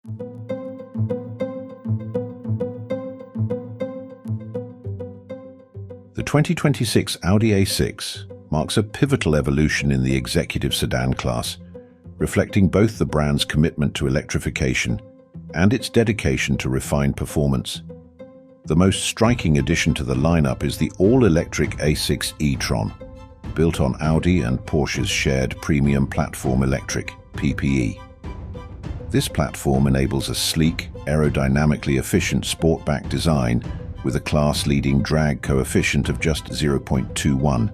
The 2026 Audi A6 marks a pivotal evolution in the executive sedan class, reflecting both the brand's commitment to electrification and its dedication to refined performance. The most striking addition to the lineup is the all-electric A6 e-tron, built on Audi and Porsche's shared premium platform electric, PPE. This platform enables a sleek, aerodynamically efficient Sportback design with a class-leading drag coefficient of just 0.21.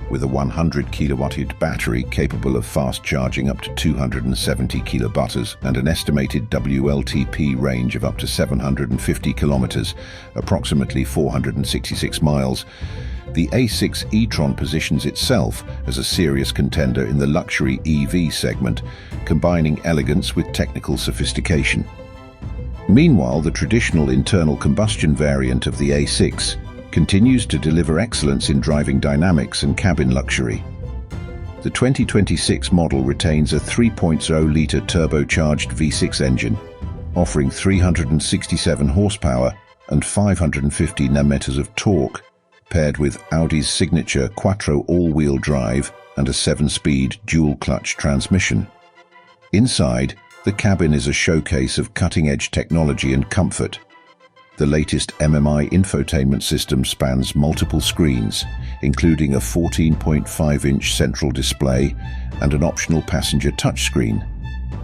With a 100 kilowatt battery capable of fast charging up to 270 kilowatt and an estimated WLTP range of up to 750 kilometers, approximately 466 miles, the A6 e-tron positions itself as a serious contender in the luxury EV segment, combining elegance with technical sophistication. Meanwhile, the traditional internal combustion variant of the A6 continues to deliver excellence in driving dynamics and cabin luxury. The 2026 model retains a 3.0-litre turbocharged V6 engine, offering 367 horsepower and 550 Nm of torque, paired with Audi's signature quattro all-wheel drive and a 7-speed dual-clutch transmission. Inside, the cabin is a showcase of cutting-edge technology and comfort. The latest MMI infotainment system spans multiple screens, including a 14.5-inch central display and an optional passenger touchscreen.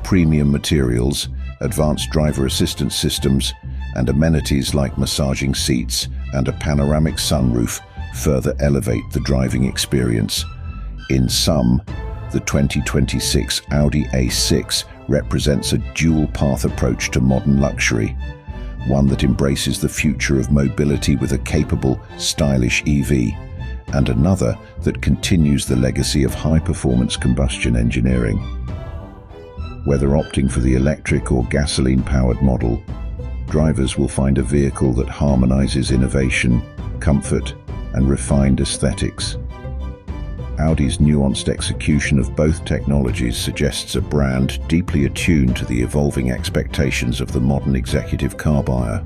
Premium materials, advanced driver assistance systems, and amenities like massaging seats and a panoramic sunroof further elevate the driving experience. In sum, the 2026 Audi A6 represents a dual-path approach to modern luxury, one that embraces the future of mobility with a capable, stylish EV, and another that continues the legacy of high-performance combustion engineering. Whether opting for the electric or gasoline-powered model, drivers will find a vehicle that harmonizes innovation, comfort, and refined aesthetics. Audi's nuanced execution of both technologies suggests a brand deeply attuned to the evolving expectations of the modern executive car buyer.